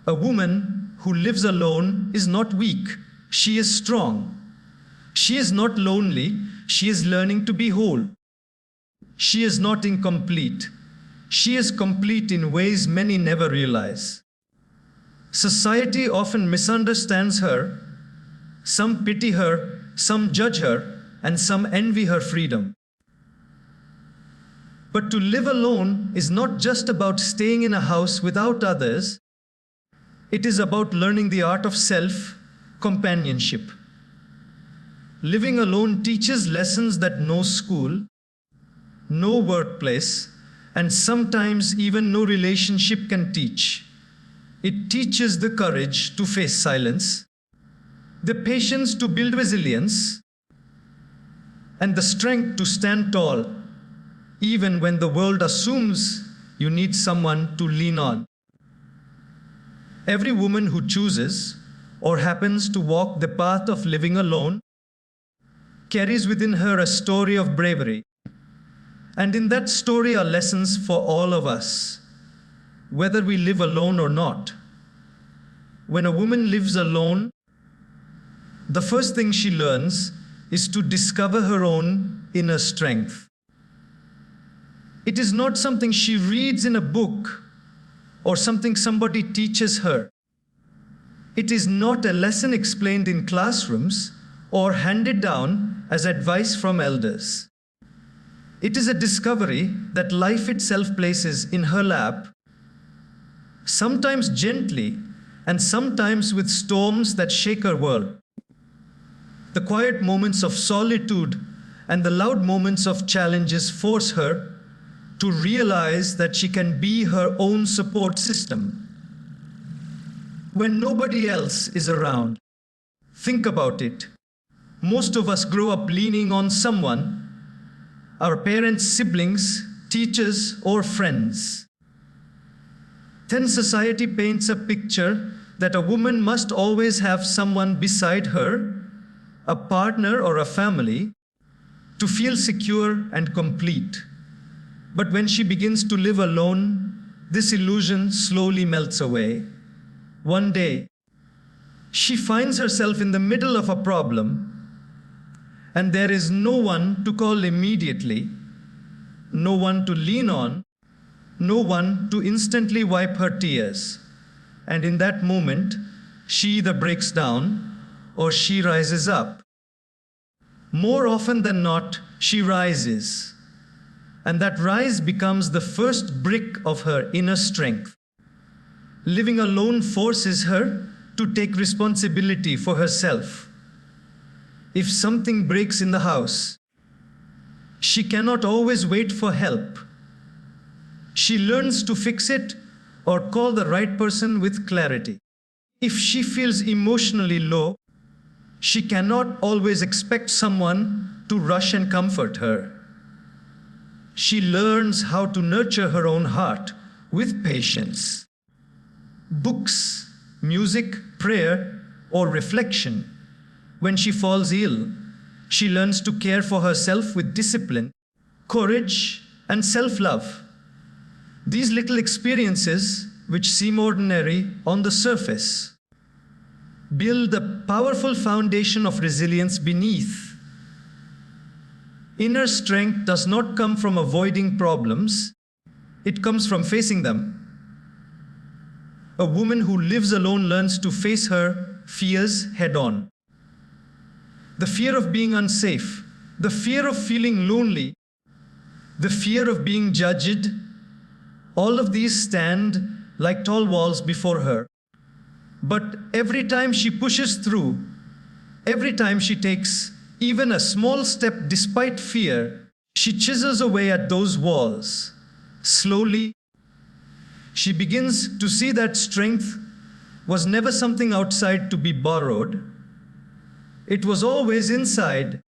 A woman who lives alone is not weak, she is strong. She is not lonely, she is learning to be whole. She is not incomplete, she is complete in ways many never realize. Society often misunderstands her. Some pity her, some judge her, and some envy her freedom. But to live alone is not just about staying in a house without others. It is about learning the art of self-companionship. Living alone teaches lessons that no school, no workplace, and sometimes even no relationship can teach. It teaches the courage to face silence, the patience to build resilience, and the strength to stand tall, even when the world assumes you need someone to lean on. Every woman who chooses or happens to walk the path of living alone carries within her a story of bravery. And in that story are lessons for all of us, whether we live alone or not. When a woman lives alone, the first thing she learns is to discover her own inner strength. It is not something she reads in a book or something somebody teaches her. It is not a lesson explained in classrooms or handed down as advice from elders. It is a discovery that life itself places in her lap, sometimes gently and sometimes with storms that shake her world. The quiet moments of solitude and the loud moments of challenges force her to realize that she can be her own support system. When nobody else is around, think about it. Most of us grow up leaning on someone, our parents, siblings, teachers, or friends. Then society paints a picture that a woman must always have someone beside her, a partner or a family, to feel secure and complete. But when she begins to live alone, this illusion slowly melts away. One day, she finds herself in the middle of a problem, and there is no one to call immediately, no one to lean on, no one to instantly wipe her tears. And in that moment, she either breaks down or she rises up. More often than not, she rises. And that rise becomes the first brick of her inner strength. Living alone forces her to take responsibility for herself. If something breaks in the house, she cannot always wait for help. She learns to fix it or call the right person with clarity. If she feels emotionally low, she cannot always expect someone to rush and comfort her. She learns how to nurture her own heart with patience. Books, music, prayer, or reflection. When she falls ill, she learns to care for herself with discipline, courage, and self-love. These little experiences, which seem ordinary on the surface, build a powerful foundation of resilience beneath. Inner strength does not come from avoiding problems, it comes from facing them. A woman who lives alone learns to face her fears head-on. The fear of being unsafe, the fear of feeling lonely, the fear of being judged, all of these stand like tall walls before her. But every time she pushes through, every time she takes even a small step despite fear, she chisels away at those walls. Slowly, she begins to see that strength was never something outside to be borrowed. It was always inside,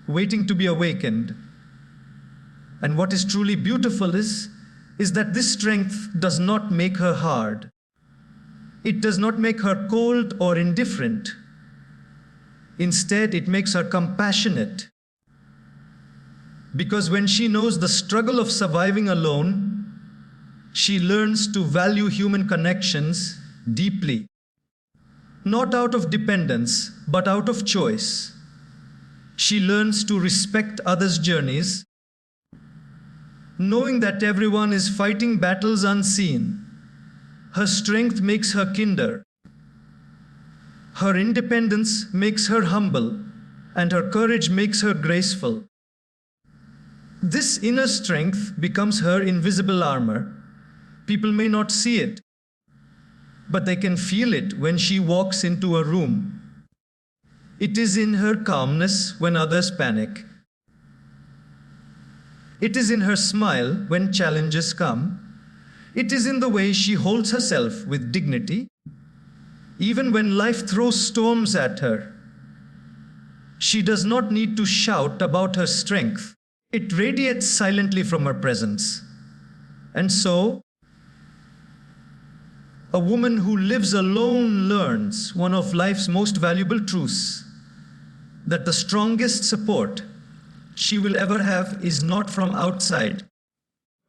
waiting to be awakened. And what is truly beautiful is that this strength does not make her hard. It does not make her cold or indifferent. Instead, it makes her compassionate. Because when she knows the struggle of surviving alone, She learns to value human connections deeply, not out of dependence, but out of choice. She learns to respect others' journeys, knowing that everyone is fighting battles unseen. Her strength makes her kinder. Her independence makes her humble, and her courage makes her graceful. This inner strength becomes her invisible armor. People may not see it, but they can feel it when she walks into a room. It is in her calmness when others panic. It is in her smile when challenges come. It is in the way she holds herself with dignity, even when life throws storms at her. She does not need to shout about her strength. It radiates silently from her presence. And so, a woman who lives alone learns one of life's most valuable truths, that the strongest support she will ever have is not from outside,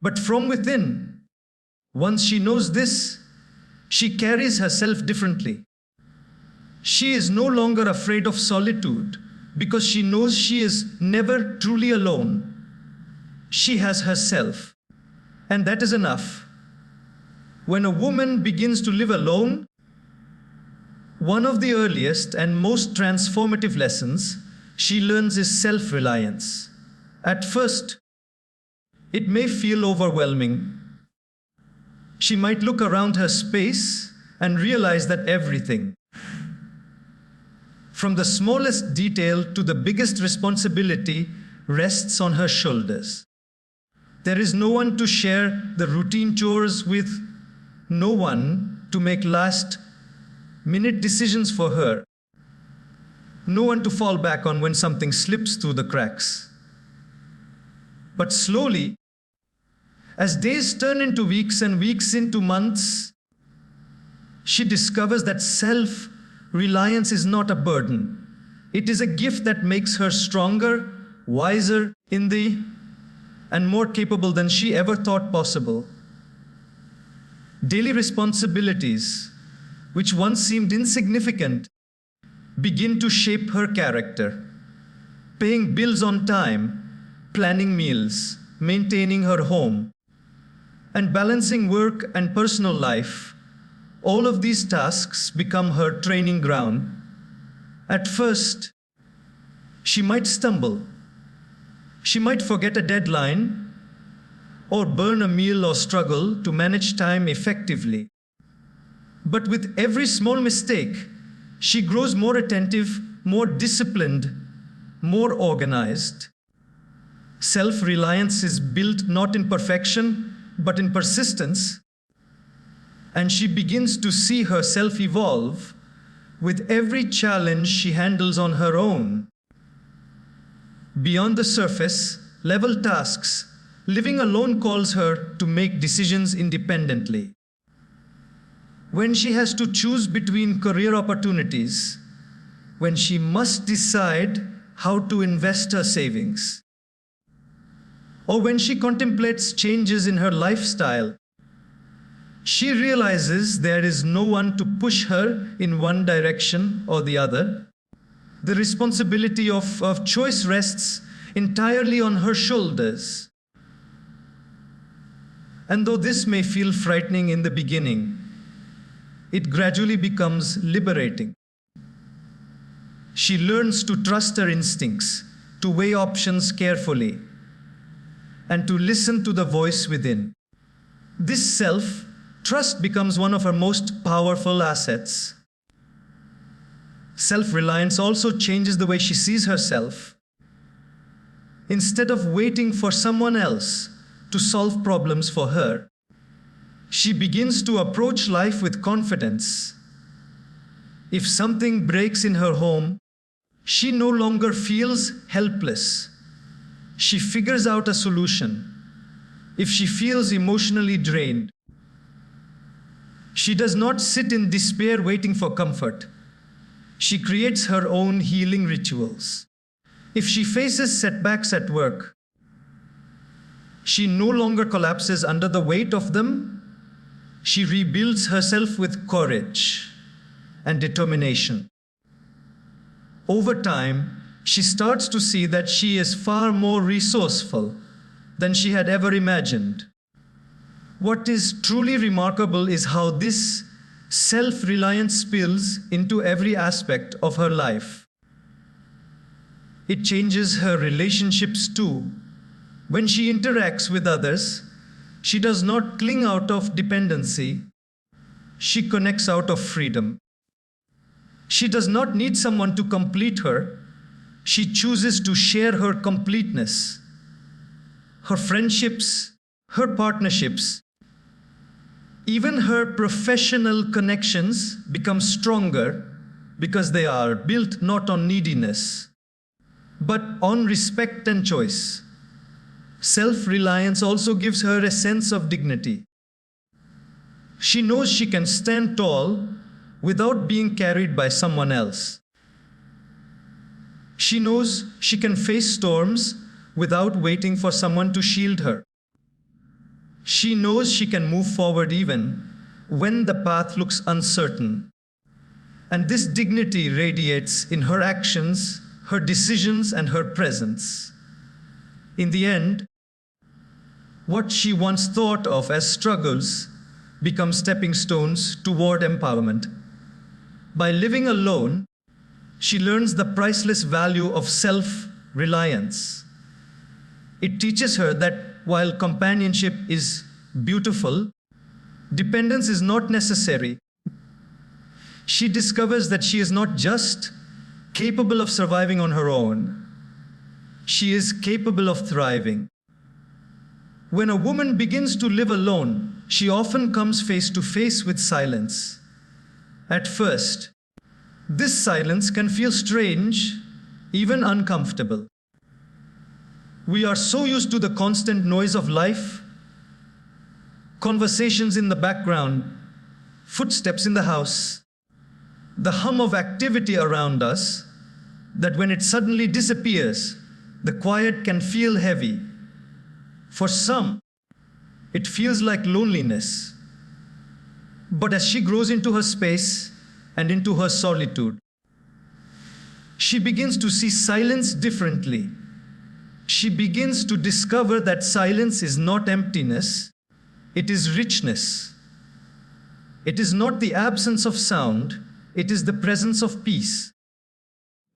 but from within. Once she knows this, she carries herself differently. She is no longer afraid of solitude because she knows she is never truly alone. She has herself, and that is enough. When a woman begins to live alone, one of the earliest and most transformative lessons she learns is self-reliance. At first, it may feel overwhelming. She might look around her space and realize that everything, from the smallest detail to the biggest responsibility, rests on her shoulders. There is no one to share the routine chores with, no one to make last-minute decisions for her, no one to fall back on when something slips through the cracks. But slowly, as days turn into weeks and weeks into months, she discovers that self-reliance is not a burden. It is a gift that makes her stronger, wiser, and more capable than she ever thought possible. Daily responsibilities, which once seemed insignificant, begin to shape her character. Paying bills on time, planning meals, maintaining her home, and balancing work and personal life, all of these tasks become her training ground. At first, she might stumble. She might forget a deadline, or burn a meal or struggle to manage time effectively. But with every small mistake, she grows more attentive, more disciplined, more organized. Self-reliance is built not in perfection, but in persistence, and she begins to see herself evolve with every challenge she handles on her own. Beyond the surface, level tasks, living alone calls her to make decisions independently. When she has to choose between career opportunities, when she must decide how to invest her savings, or when she contemplates changes in her lifestyle, she realizes there is no one to push her in one direction or the other. The responsibility of choice rests entirely on her shoulders. And though this may feel frightening in the beginning, it gradually becomes liberating. She learns to trust her instincts, to weigh options carefully, and to listen to the voice within. This self-trust becomes one of her most powerful assets. Self-reliance also changes the way she sees herself. Instead of waiting for someone else to solve problems for her, she begins to approach life with confidence. If something breaks in her home, she no longer feels helpless. She figures out a solution. If she feels emotionally drained, she does not sit in despair waiting for comfort. She creates her own healing rituals. If she faces setbacks at work, she no longer collapses under the weight of them, she rebuilds herself with courage and determination. Over time, she starts to see that she is far more resourceful than she had ever imagined. What is truly remarkable is how this self-reliance spills into every aspect of her life. It changes her relationships too. When she interacts with others, she does not cling out of dependency, she connects out of freedom. She does not need someone to complete her, she chooses to share her completeness. Her friendships, her partnerships, even her professional connections become stronger because they are built not on neediness, but on respect and choice. Self-reliance also gives her a sense of dignity. She knows she can stand tall without being carried by someone else. She knows she can face storms without waiting for someone to shield her. She knows she can move forward even when the path looks uncertain. And this dignity radiates in her actions, her decisions, and her presence. In the end, what she once thought of as struggles become stepping stones toward empowerment. By living alone, she learns the priceless value of self-reliance. It teaches her that while companionship is beautiful, dependence is not necessary. She discovers that she is not just capable of surviving on her own, she is capable of thriving. When a woman begins to live alone, she often comes face to face with silence. At first, this silence can feel strange, even uncomfortable. We are so used to the constant noise of life, conversations in the background, footsteps in the house, the hum of activity around us, that when it suddenly disappears, the quiet can feel heavy. For some, it feels like loneliness. But as she grows into her space and into her solitude, she begins to see silence differently. She begins to discover that silence is not emptiness, it is richness. It is not the absence of sound, it is the presence of peace.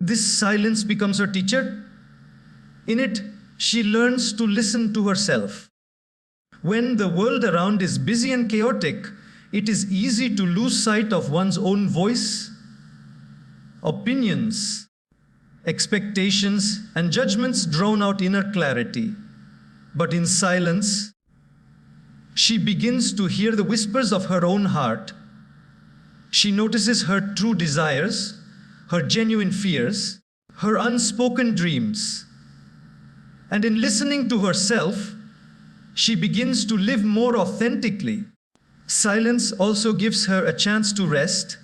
This silence becomes her teacher. In it, she learns to listen to herself. When the world around is busy and chaotic, it is easy to lose sight of one's own voice, opinions, expectations, and judgments drown out inner clarity. But in silence, she begins to hear the whispers of her own heart. She notices her true desires, her genuine fears, her unspoken dreams. And in listening to herself, she begins to live more authentically. Silence also gives her a chance to rest,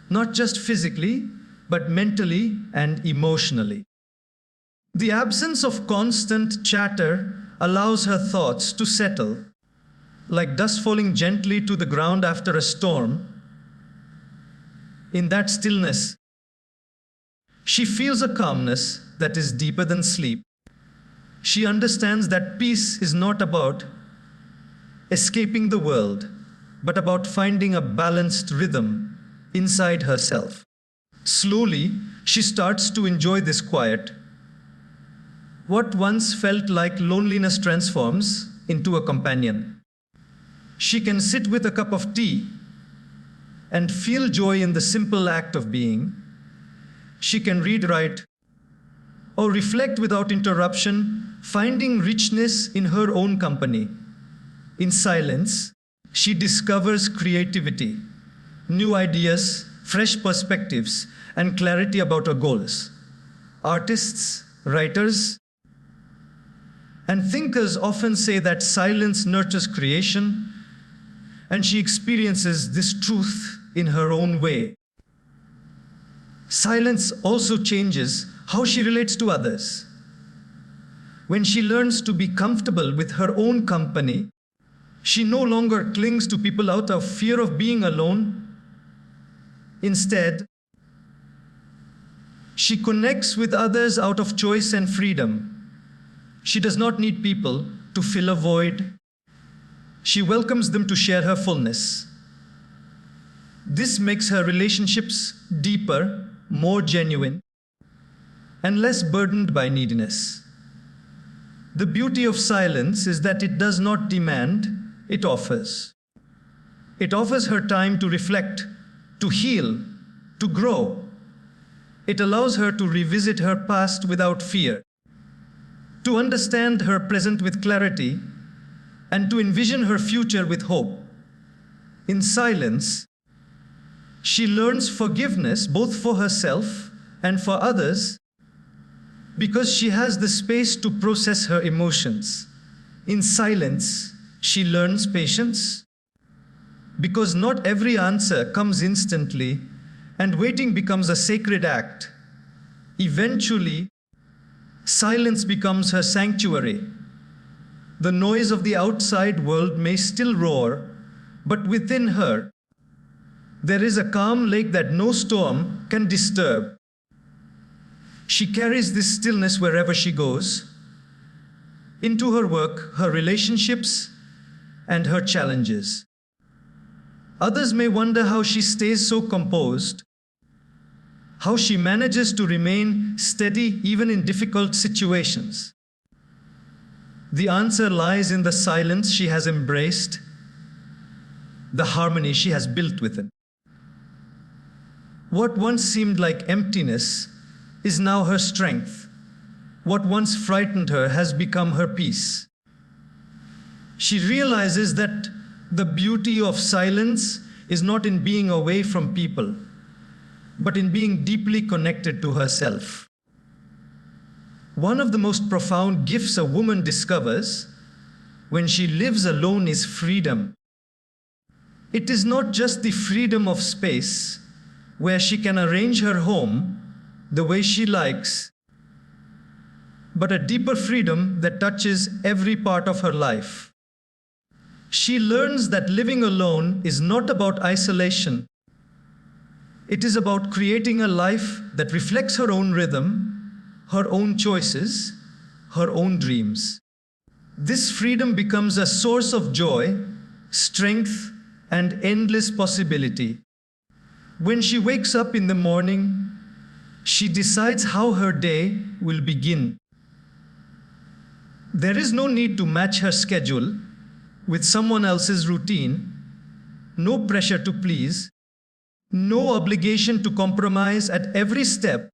not just physically, but mentally and emotionally. The absence of constant chatter allows her thoughts to settle, like dust falling gently to the ground after a storm. In that stillness, she feels a calmness that is deeper than sleep. She understands that peace is not about escaping the world, but about finding a balanced rhythm inside herself. Slowly, she starts to enjoy this quiet. What once felt like loneliness transforms into a companion. She can sit with a cup of tea and feel joy in the simple act of being. She can read, write, or reflect without interruption, finding richness in her own company. In silence, she discovers creativity, new ideas, fresh perspectives, and clarity about her goals. Artists, writers, and thinkers often say that silence nurtures creation, and she experiences this truth in her own way. Silence also changes how she relates to others. When she learns to be comfortable with her own company, She no longer clings to people out of fear of being alone. Instead, she connects with others out of choice and freedom. She does not need people to fill a void. She welcomes them to share her fullness. This makes her relationships deeper, more genuine, and less burdened by neediness. The beauty of silence is that it does not demand, it offers. It offers her time to reflect, to heal, to grow. It allows her to revisit her past without fear, to understand her present with clarity, and to envision her future with hope. In silence, she learns forgiveness both for herself and for others because she has the space to process her emotions. In silence, she learns patience because not every answer comes instantly, and waiting becomes a sacred act. Eventually, silence becomes her sanctuary. The noise of the outside world may still roar, but within her, there is a calm lake that no storm can disturb. She carries this stillness wherever she goes, into her work, her relationships, and her challenges. Others may wonder how she stays so composed, how she manages to remain steady even in difficult situations. The answer lies in the silence she has embraced, the harmony she has built within. What once seemed like emptiness is now her strength. What once frightened her has become her peace. She realizes that the beauty of silence is not in being away from people, but in being deeply connected to herself. One of the most profound gifts a woman discovers when she lives alone is freedom. It is not just the freedom of space, where she can arrange her home the way she likes, but a deeper freedom that touches every part of her life. She learns that living alone is not about isolation. It is about creating a life that reflects her own rhythm, her own choices, her own dreams. This freedom becomes a source of joy, strength, and endless possibility. When she wakes up in the morning, she decides how her day will begin. There is no need to match her schedule with someone else's routine, no pressure to please, no obligation to compromise at every step.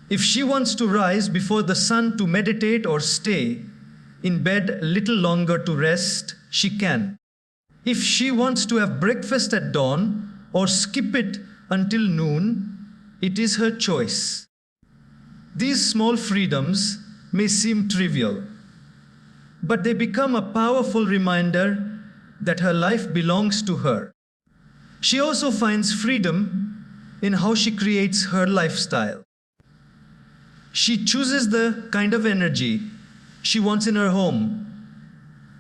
If she wants to rise before the sun to meditate or stay in bed a little longer to rest, she can. If she wants to have breakfast at dawn or skip it until noon, it is her choice. These small freedoms may seem trivial, but they become a powerful reminder that her life belongs to her. She also finds freedom in how she creates her lifestyle. She chooses the kind of energy she wants in her home,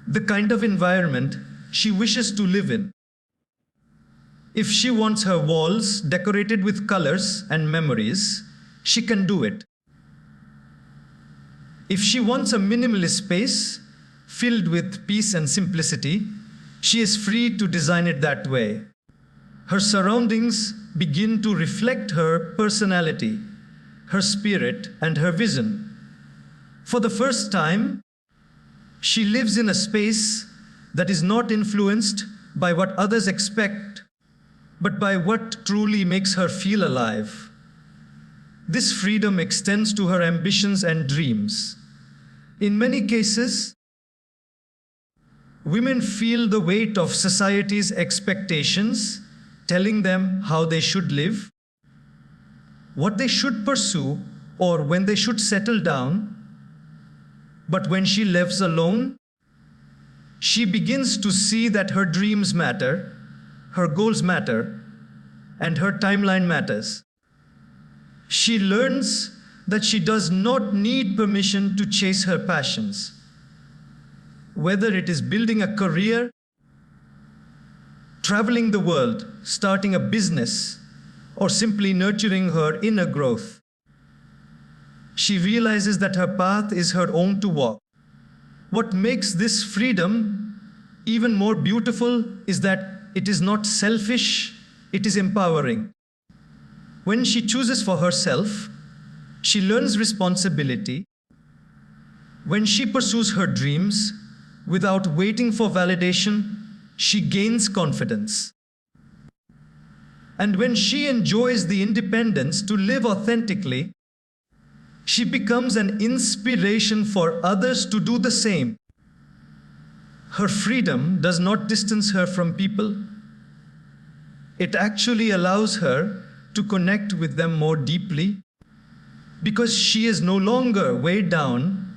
the kind of environment she wishes to live in. If she wants her walls decorated with colors and memories, she can do it. If she wants a minimalist space filled with peace and simplicity, she is free to design it that way. Her surroundings begin to reflect her personality, her spirit, and her vision. For the first time, she lives in a space that is not influenced by what others expect, but by what truly makes her feel alive. This freedom extends to her ambitions and dreams. In many cases, women feel the weight of society's expectations, telling them how they should live, what they should pursue, or when they should settle down. But when she lives alone, she begins to see that her dreams matter, her goals matter, and her timeline matters. She learns that she does not need permission to chase her passions. Whether it is building a career, traveling the world, starting a business, or simply nurturing her inner growth, she realizes that her path is her own to walk. What makes this freedom even more beautiful is that it is not selfish, it is empowering. When she chooses for herself, she learns responsibility. When she pursues her dreams without waiting for validation, she gains confidence. And when she enjoys the independence to live authentically, she becomes an inspiration for others to do the same. Her freedom does not distance her from people. It actually allows her to connect with them more deeply because she is no longer weighed down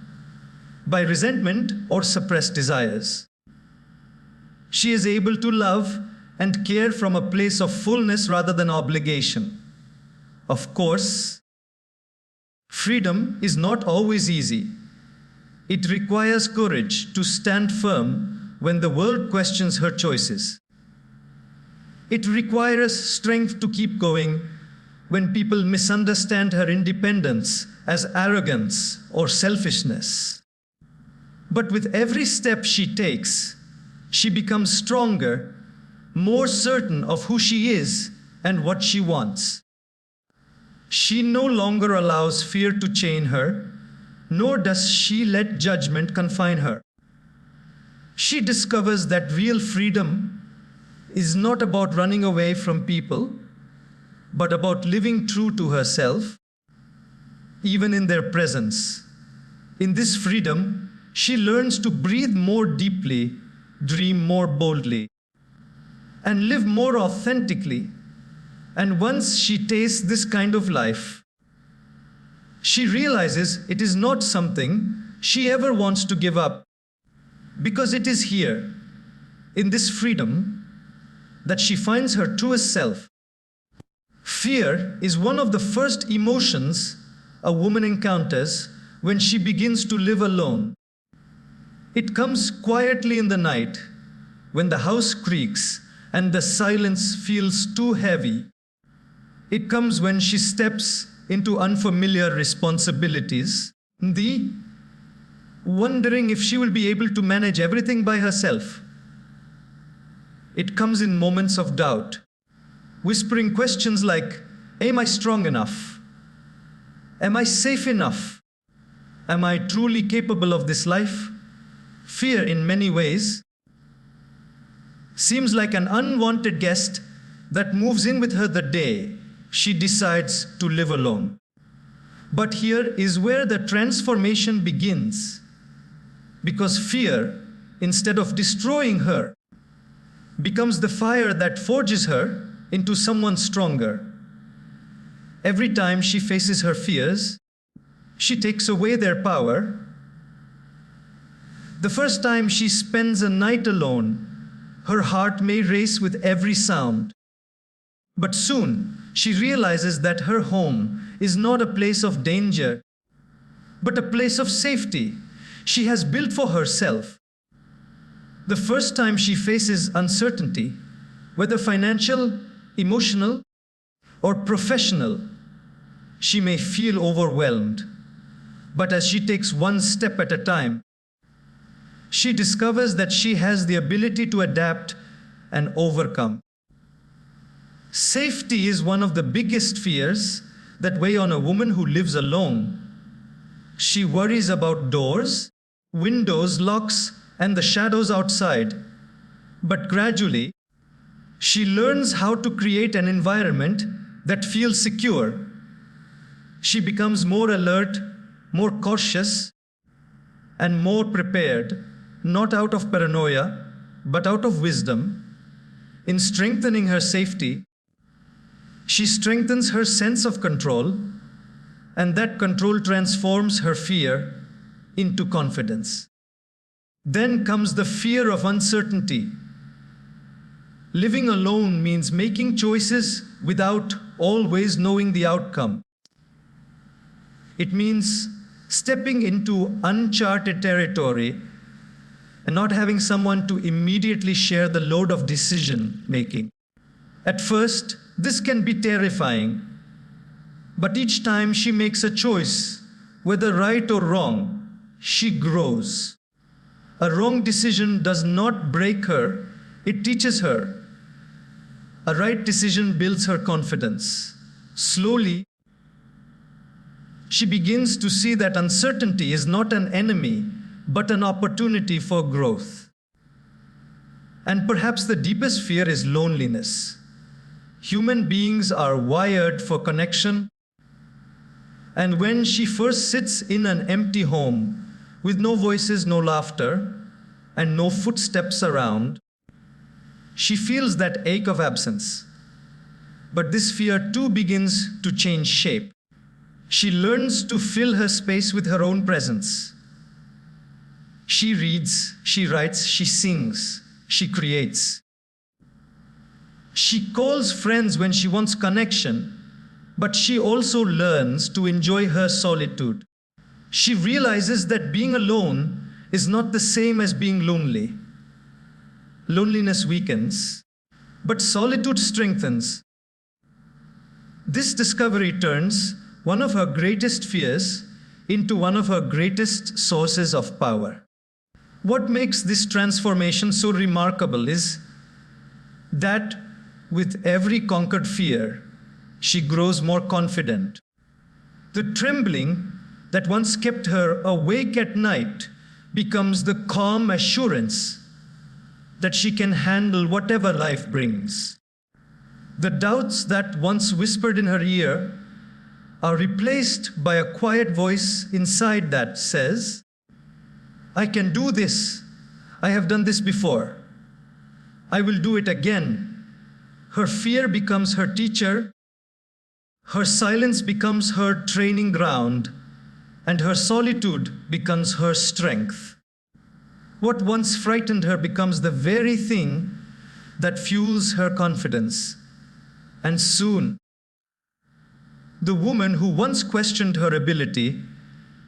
by resentment or suppressed desires. She is able to love and care from a place of fullness rather than obligation. Of course, freedom is not always easy. It requires courage to stand firm when the world questions her choices. It requires strength to keep going when people misunderstand her independence as arrogance or selfishness. But with every step she takes, she becomes stronger, more certain of who she is and what she wants. She no longer allows fear to chain her, nor does she let judgment confine her. She discovers that real freedom is not about running away from people, but about living true to herself, even in their presence. In this freedom, she learns to breathe more deeply, dream more boldly, and live more authentically. And once she tastes this kind of life, she realizes it is not something she ever wants to give up, because it is here, in this freedom, that she finds her truest self. Fear is one of the first emotions a woman encounters when she begins to live alone. It comes quietly in the night, when the house creaks and the silence feels too heavy. It comes when she steps into unfamiliar responsibilities, wondering if she will be able to manage everything by herself. It comes in moments of doubt, whispering questions like, am I strong enough? Am I safe enough? Am I truly capable of this life? Fear, in many ways, seems like an unwanted guest that moves in with her the day she decides to live alone. But here is where the transformation begins, because fear, instead of destroying her, becomes the fire that forges her into someone stronger. Every time she faces her fears, she takes away their power. The first time she spends a night alone, her heart may race with every sound. But soon, she realizes that her home is not a place of danger, but a place of safety she has built for herself. The first time she faces uncertainty, whether financial, emotional, or professional, she may feel overwhelmed. But as she takes one step at a time, she discovers that she has the ability to adapt and overcome. Safety is one of the biggest fears that weigh on a woman who lives alone. She worries about doors, windows, locks, and the shadows outside. But gradually, she learns how to create an environment that feels secure. She becomes more alert, more cautious, and more prepared, not out of paranoia, but out of wisdom. In strengthening her safety, she strengthens her sense of control, and that control transforms her fear into confidence. Then comes the fear of uncertainty. Living alone means making choices without always knowing the outcome. It means stepping into uncharted territory and not having someone to immediately share the load of decision making. At first, this can be terrifying, but each time she makes a choice, whether right or wrong, she grows. A wrong decision does not break her, it teaches her. A right decision builds her confidence. Slowly, she begins to see that uncertainty is not an enemy, but an opportunity for growth. And perhaps the deepest fear is loneliness. Human beings are wired for connection, and when she first sits in an empty home, with no voices, no laughter, and no footsteps around, she feels that ache of absence. But this fear too begins to change shape. She learns to fill her space with her own presence. She reads, she writes, she sings, she creates. She calls friends when she wants connection, but she also learns to enjoy her solitude. She realizes that being alone is not the same as being lonely. Loneliness weakens, but solitude strengthens. This discovery turns one of her greatest fears into one of her greatest sources of power. What makes this transformation so remarkable is that with every conquered fear, she grows more confident. The trembling that once kept her awake at night becomes the calm assurance that she can handle whatever life brings. The doubts that once whispered in her ear are replaced by a quiet voice inside that says, I can do this. I have done this before. I will do it again. Her fear becomes her teacher. Her silence becomes her training ground, and her solitude becomes her strength. What once frightened her becomes the very thing that fuels her confidence. And soon, the woman who once questioned her ability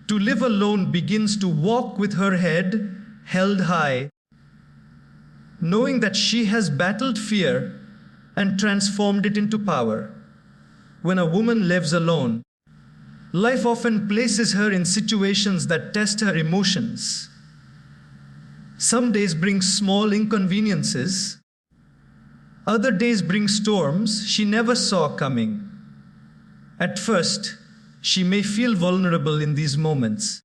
to live alone begins to walk with her head held high, knowing that she has battled fear and transformed it into power. When a woman lives alone, life often places her in situations that test her emotions. Some days bring small inconveniences. Other days bring storms she never saw coming. At first, she may feel vulnerable in these moments.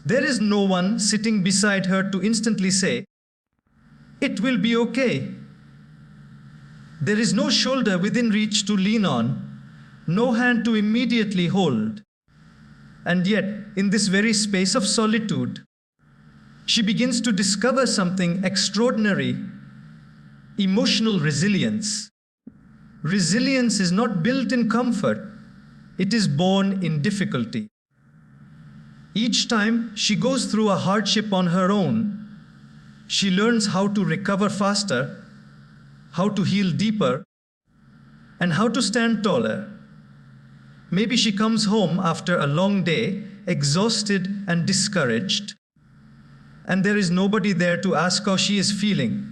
There is no one sitting beside her to instantly say, "It will be okay." There is no shoulder within reach to lean on, no hand to immediately hold. And yet, in this very space of solitude, she begins to discover something extraordinary: emotional resilience. Resilience is not built in comfort, it is born in difficulty. Each time she goes through a hardship on her own, she learns how to recover faster, how to heal deeper, and how to stand taller. Maybe she comes home after a long day, exhausted and discouraged, and there is nobody there to ask how she is feeling.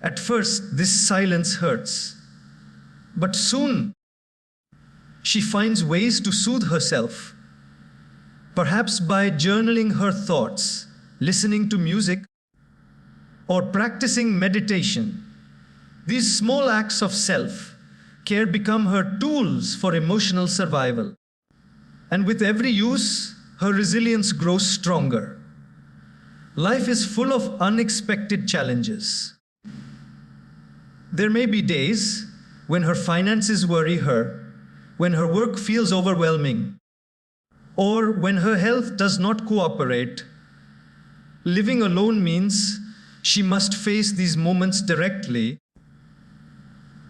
At first, this silence hurts, but soon she finds ways to soothe herself, perhaps by journaling her thoughts, listening to music, or practicing meditation. These small acts of self-care become her tools for emotional survival. And with every use, her resilience grows stronger. Life is full of unexpected challenges. There may be days when her finances worry her, when her work feels overwhelming, or when her health does not cooperate. Living alone means she must face these moments directly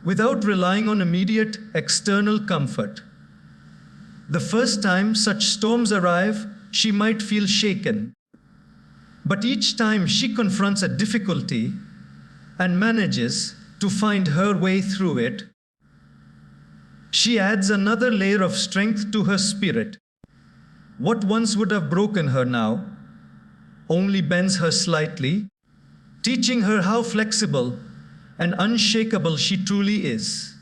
without relying on immediate external comfort. The first time such storms arrive, she might feel shaken. But each time she confronts a difficulty and manages to find her way through it, she adds another layer of strength to her spirit. What once would have broken her now, only bends her slightly, teaching her how flexible and unshakable she truly is.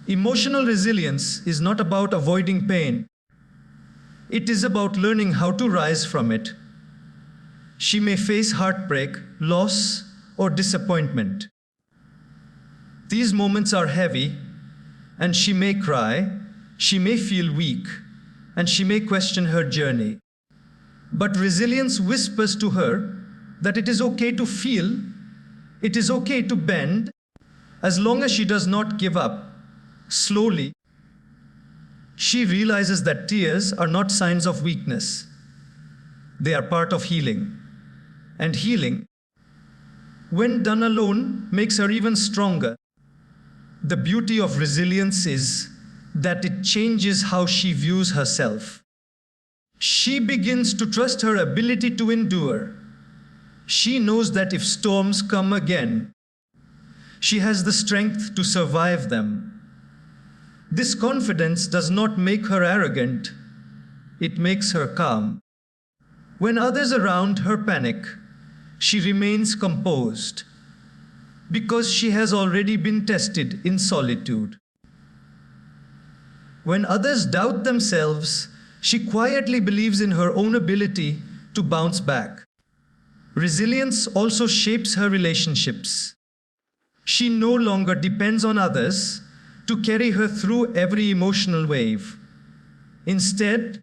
Emotional resilience is not about avoiding pain. It is about learning how to rise from it. She may face heartbreak, loss, or disappointment. These moments are heavy, and she may cry, she may feel weak, and she may question her journey. But resilience whispers to her that it is okay to feel, it is okay to bend, as long as she does not give up. Slowly, she realizes that tears are not signs of weakness. They are part of healing. And healing, when done alone, makes her even stronger. The beauty of resilience is that it changes how she views herself. She begins to trust her ability to endure. She knows that if storms come again, she has the strength to survive them. This confidence does not make her arrogant, it makes her calm. When others around her panic, she remains composed because she has already been tested in solitude. When others doubt themselves, she quietly believes in her own ability to bounce back. Resilience also shapes her relationships. She no longer depends on others to carry her through every emotional wave. Instead,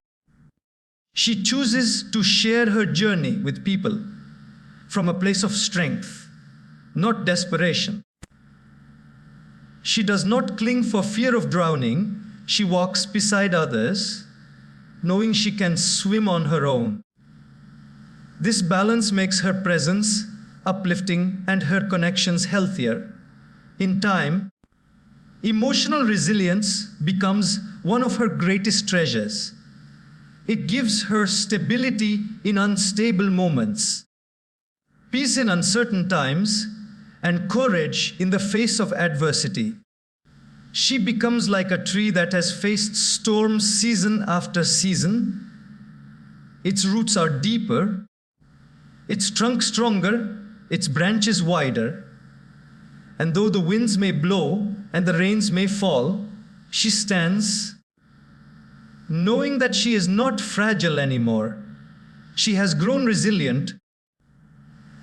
she chooses to share her journey with people from a place of strength, not desperation. She does not cling for fear of drowning. She walks beside others, knowing she can swim on her own. This balance makes her presence uplifting and her connections healthier. In time, emotional resilience becomes one of her greatest treasures. It gives her stability in unstable moments, peace in uncertain times, and courage in the face of adversity. She becomes like a tree that has faced storms season after season. Its roots are deeper, its trunk stronger, its branches wider. And though the winds may blow and the rains may fall, she stands, knowing that she is not fragile anymore. She has grown resilient,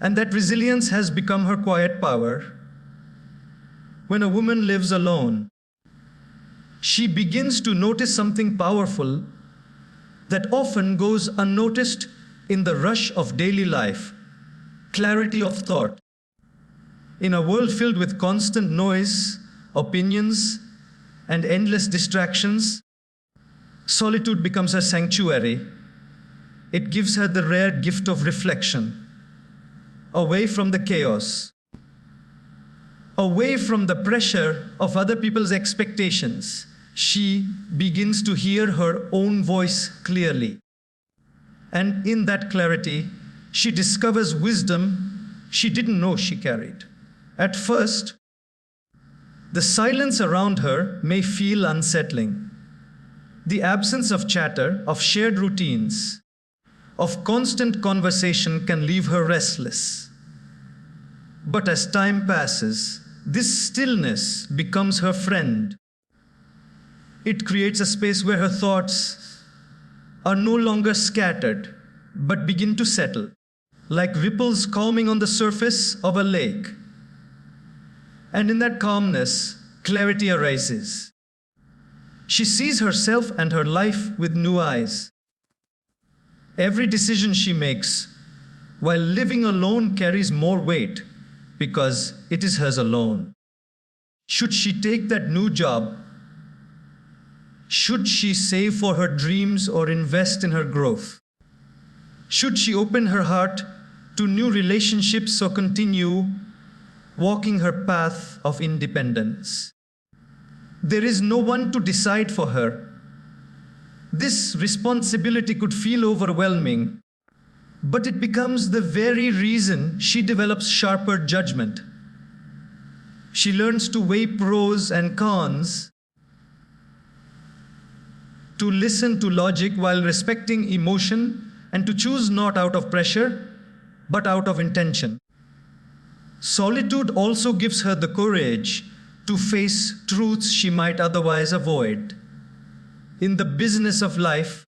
and that resilience has become her quiet power. When a woman lives alone, she begins to notice something powerful that often goes unnoticed in the rush of daily life: clarity of thought. In a world filled with constant noise, opinions, and endless distractions, solitude becomes her sanctuary. It gives her the rare gift of reflection, away from the chaos, away from the pressure of other people's expectations. She begins to hear her own voice clearly. And in that clarity, she discovers wisdom she didn't know she carried. At first, the silence around her may feel unsettling. The absence of chatter, of shared routines, of constant conversation can leave her restless. But as time passes, this stillness becomes her friend. It creates a space where her thoughts are no longer scattered, but begin to settle, like ripples calming on the surface of a lake. And in that calmness, clarity arises. She sees herself and her life with new eyes. Every decision she makes while living alone carries more weight because it is hers alone. Should she take that new job? Should she save for her dreams or invest in her growth? Should she open her heart to new relationships or continue walking her path of independence? There is no one to decide for her. This responsibility could feel overwhelming, but it becomes the very reason she develops sharper judgment. She learns to weigh pros and cons, to listen to logic while respecting emotion, and to choose not out of pressure, but out of intention. Solitude also gives her the courage to face truths she might otherwise avoid. In the business of life,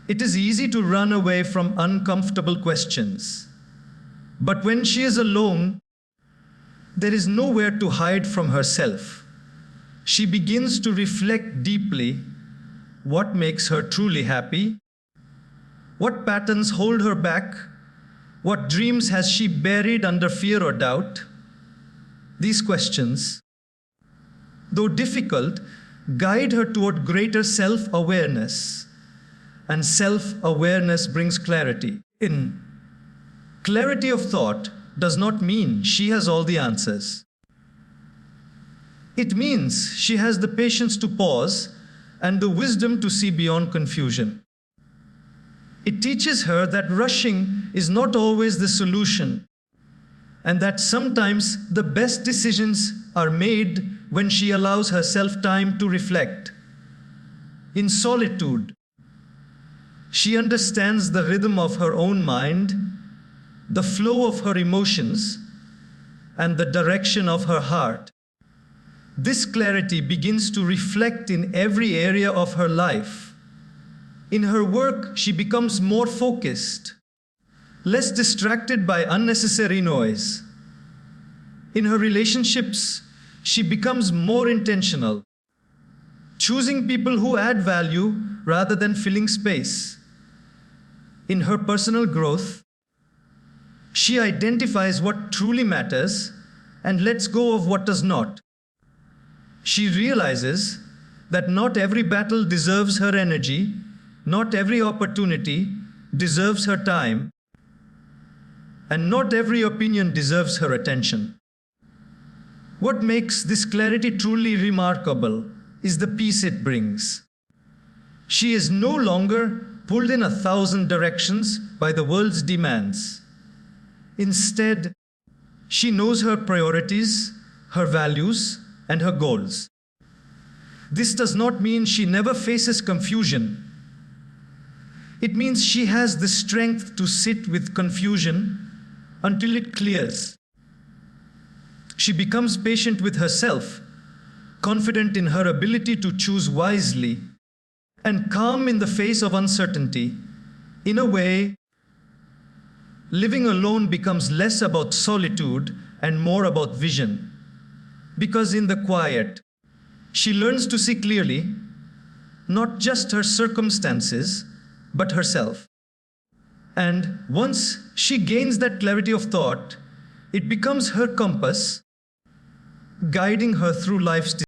it is easy to run away from uncomfortable questions. But when she is alone, there is nowhere to hide from herself. She begins to reflect deeply what makes her truly happy, what patterns hold her back, what dreams has she buried under fear or doubt. These questions, though difficult, guide her toward greater self-awareness. And self-awareness brings clarity. Clarity of thought does not mean she has all the answers. It means she has the patience to pause and the wisdom to see beyond confusion. It teaches her that rushing is not always the solution, and that sometimes the best decisions are made when she allows herself time to reflect. In solitude, she understands the rhythm of her own mind, the flow of her emotions, and the direction of her heart. This clarity begins to reflect in every area of her life. In her work, she becomes more focused, less distracted by unnecessary noise. In her relationships, she becomes more intentional, choosing people who add value rather than filling space. In her personal growth, she identifies what truly matters and lets go of what does not. She realizes that not every battle deserves her energy, not every opportunity deserves her time, and not every opinion deserves her attention. What makes this clarity truly remarkable is the peace it brings. She is no longer pulled in 1,000 directions by the world's demands. Instead, she knows her priorities, her values, and her goals. This does not mean she never faces confusion. It means she has the strength to sit with confusion until it clears. She becomes patient with herself, confident in her ability to choose wisely, and calm in the face of uncertainty. In a way, living alone becomes less about solitude and more about vision. Because in the quiet, she learns to see clearly, not just her circumstances, but herself. And once she gains that clarity of thought, it becomes her compass, guiding her through life's